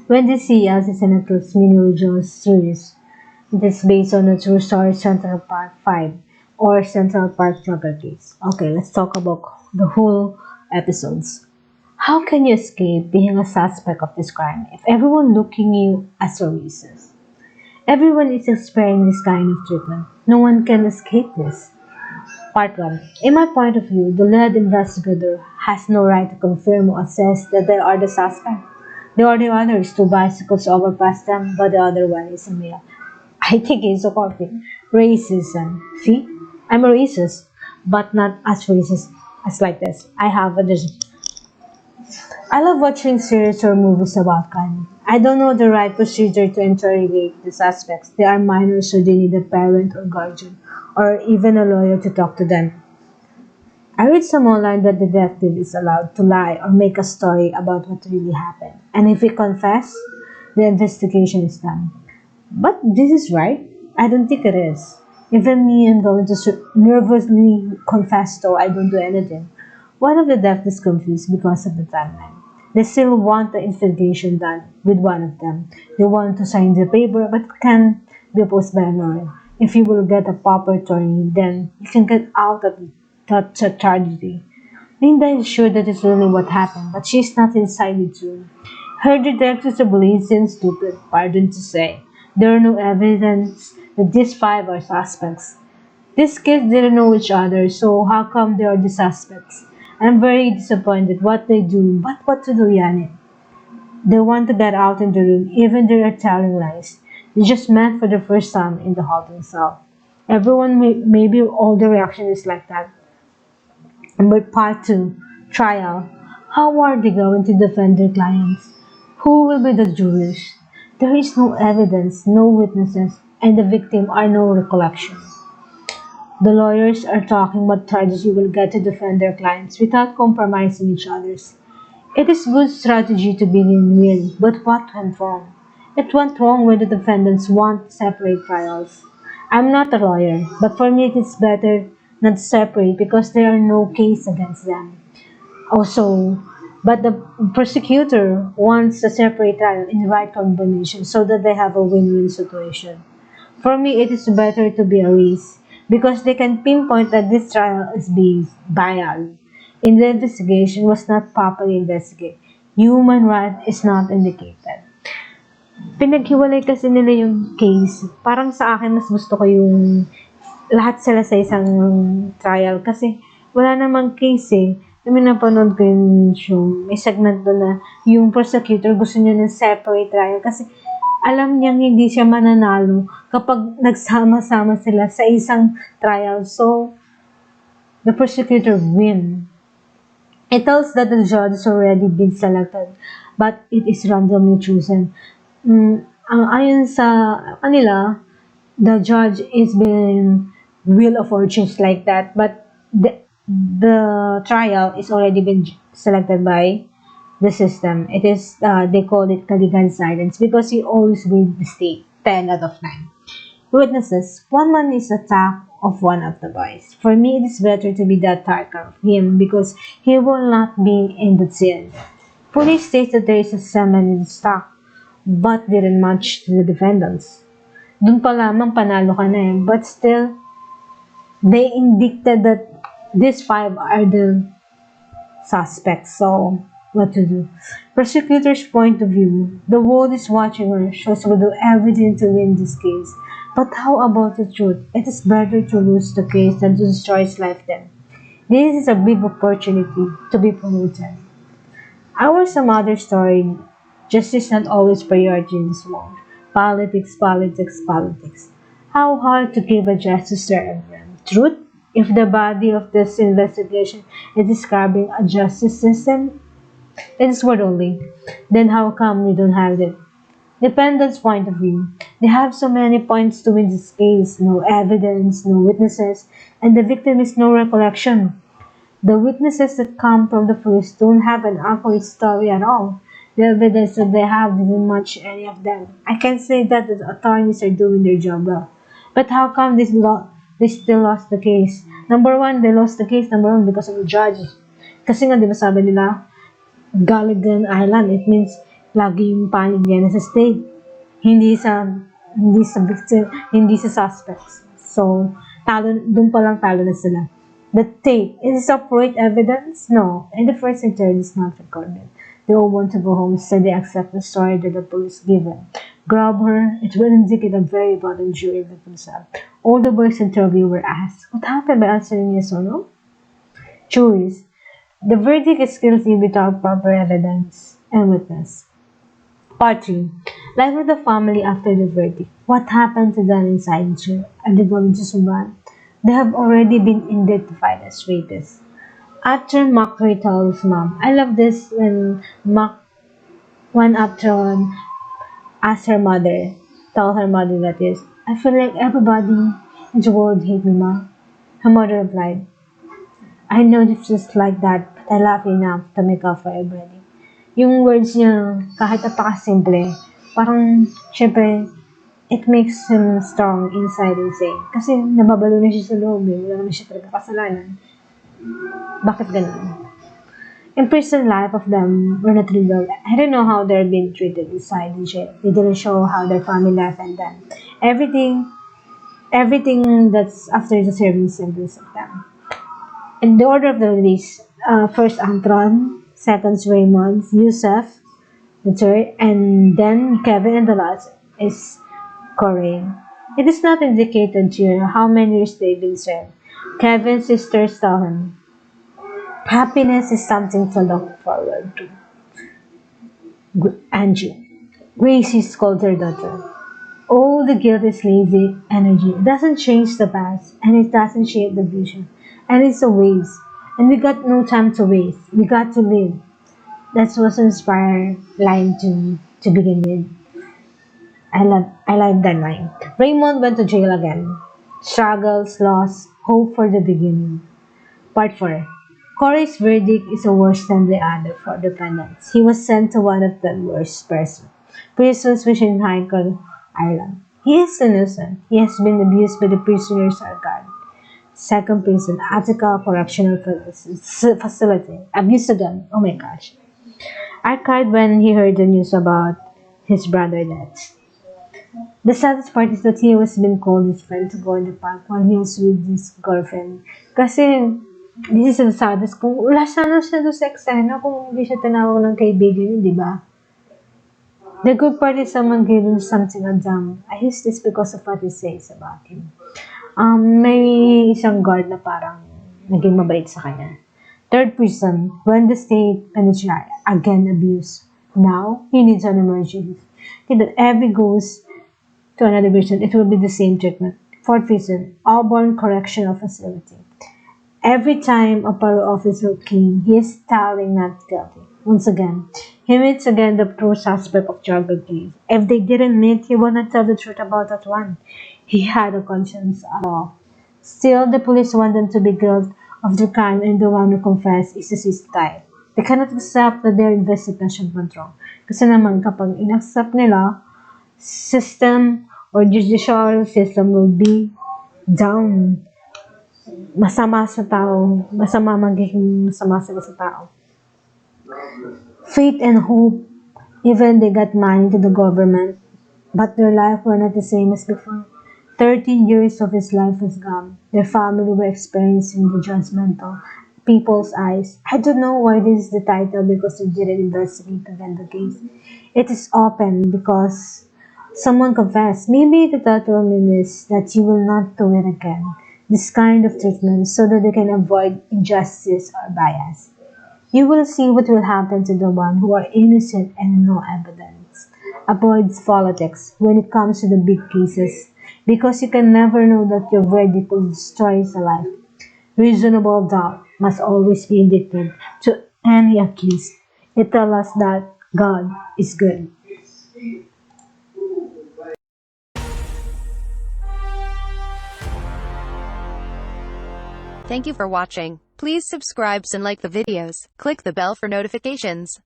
Wendy C. is an Netflix mini original series. It is based on a true story Central Park 5 or Central Park Drugger case. Okay, let's talk about the whole episodes. How can you escape being a suspect of this crime if everyone looking you as a racist? Everyone is experiencing this kind of treatment. No one can escape this. Part 1. In my point of view, the lead investigator has no right to confirm or assess that they are the suspect. There are the others, two bicycles overpass them, but the other one is a male. I think it's a copy. Racism. See? I'm a racist, but not as racist as like this. I have a I love watching series or movies about crime. I don't know the right procedure to interrogate the suspects. They are minors, so they need a parent or guardian, or even a lawyer to talk to them. I read some online that the detective is allowed to lie or make a story about what really happened. And if he confess, the investigation is done. But this is right? I don't think it is. Even me, I'm going to nervously confess though I don't do anything. One of the deaths is confused because of the timeline. They still want the investigation done with one of them. They want to sign the paper but can be opposed by a lawyer. If you will get a proper attorney, then you can get out of such a tragedy. Linda is sure that is really what happened, but she's not inside it soon. Her detectives are lazy and stupid, pardon to say. There are no evidence that these five are suspects. These kids didn't know each other, so how come they are the suspects? I'm very disappointed what they do, but what to do, Yanni? They want to get out in the room, even they are telling lies. They just met for the first time in the holding cell. Everyone, maybe all the reaction is like that. But part 2, trial. How are they going to defend their clients? Who will be the jurors? There is no evidence, no witnesses, and the victim are no recollection. The lawyers are talking what strategy will get to defend their clients without compromising each other's. It is good strategy to begin with, but what went wrong? It went wrong when the defendants want separate trials. I'm not a lawyer, but for me it is better not separate because there are no case against them. Also, but the prosecutor wants a separate trial in the right combination so that they have a win-win situation. For me, it is better to be a race because they can pinpoint that this trial is being biased. In the investigation was not properly investigated. Human right is not indicated. Pinaghiwalay kasi nila yung case. Parang sa akin, mas gusto ko yung lahat sila sa isang trial kasi wala namang case eh. Kami napanood ko yung show, may segment doon na yung prosecutor gusto niya ng separate trial kasi alam niyang hindi siya mananalo kapag nagsama-sama sila sa isang trial. So, the prosecutor win. It tells that the judge has already been selected, but it is randomly chosen. Ang ayon sa kanila, the judge is being wheel of fortunes like that, but the trial is already been selected by the system. It is they call it Kaligan silence because he always wins the state 10 out of 9. Witnesses, one man is attack of one of the boys. For me, it is better to be the attacker of him because he will not be in the scene. Police states that there is a semen in the stock, but didn't match to the defendants. Dun pa lamang panalo ka na eh. But still, they indicted that these five are the suspects. So, what to do? Prosecutor's point of view. The world is watching her, so she will do everything to win this case. But how about the truth? It is better to lose the case than to destroy his life then. This is a big opportunity to be promoted. Our some other story. Justice is not always priority in this world. Politics, politics, politics. How hard to give a justice to everyone. Truth? If the body of this investigation is describing a justice system, it is word only. Then how come we don't have it? Defendant's point of view. They have so many points to win this case. No evidence, no witnesses, and the victim is no recollection. The witnesses that come from the police don't have an accurate story at all. The evidence that they have didn't match any of them. I can say that the attorneys are doing their job well. But how come they still lost the case? Number one, they lost the case, number one, because of the judge. Kasi nga, di ba sabi nila, Gallagher Island, it means Lagi yung panig niya sa state. Hindi sa hindi sa victim, hindi sa suspects. So, doon pa lang talo na sila. The tape, is this upright evidence? No. In the first interview, it's not recorded. They all want to go home, so they accept the story that the police give them. Grab her, it will indicate a very important jury with themselves. All the boys interview were asked, what happened by answering yes or no? Juries, the verdict is guilty without proper evidence and witness. Part 3. Life of the family after the verdict. What happened to them inside jail? Are they going to survive? They have already been identified as rapists. After McRae tells mom, I love this when Mac one after one asks her mother, tell her mother that is, I feel like everybody in the world hate me, ma. Her mother replied, I know it's just like that, but I love you enough to make up for everybody. Yung words niya, kahit napakasimple, parang, syempre, it makes him strong inside and saying, kasi nababalo na siya sa loob, wala naman siya talaga kasalanan. Bakit ganun? In prison life of them were not real. I don't know how they're being treated inside the jail. They didn't show how their family life and then everything that's after the serving symbols of them. In the order of the release, first Antron, second Raymond, Yusuf, the third, and then Kevin, and the last is Corey. It is not indicated here how many years they've been served. Kevin's sisters tell him, happiness is something to look forward to. Angie. Gracie called her daughter. All the guilt is lazy energy. It doesn't change the past, and it doesn't shape the vision. And it's a waste. And we got no time to waste. We got to live. That was an inspired line to begin with. I like that line. Raymond went to jail again. Struggles, loss, hope for the beginning. Part 4. Corey's verdict is worse than the other four defendants. He was sent to one of the worst prisons within Highcall Island. He is innocent. He has been abused by the prisoners or guard. Second prison, Attica Correctional Facility. Abused again. Oh my gosh. I cried when he heard the news about his brother death. The saddest part is that he was being called his friend to go in the park while he was with his girlfriend. Kasi, this is the saddest. Kung wala sana siya doon sa eksena, kung hindi siya tinawag ng kaibigan, di ba? The good part is someone gave him something a jam. I use this because of what he says about him. May isang guard na parang naging mabait sa kanya. Third prison, when the state penitentiary again abuse. Now, he needs an emergency. That every goes to another prison, it will be the same treatment. Fourth prison, Auburn Correctional Facility. Every time a parole officer came, he is telling not guilty. Once again, he meets again the true suspect of drug case. If they didn't meet, he would not tell the truth about that one. He had a conscience at all. Still, the police want them to be guilty of the crime, and the one who confessed is the suicide. They cannot accept that their investigation went wrong. Kasi naman, kapag in-accept nila, system or judicial system will be down. Masama sa tao. Magiging masama sila sa tao. Faith and hope. Even they got money to the government, but their life were not the same as before. 13 years of his life was gone. Their family were experiencing the judgmental people's eyes. I don't know why this is the title because they didn't investigate again the case. It is open because someone confessed. Maybe the title means that you will not do it again. This kind of treatment so that they can avoid injustice or bias. You will see what will happen to the one who are innocent and no evidence. Avoids politics when it comes to the big cases because you can never know that your verdict will destroy a life. Reasonable doubt must always be indicted to any accused. It tells us that God is good. Thank you for watching. Please subscribe and like the videos. Click the bell for notifications.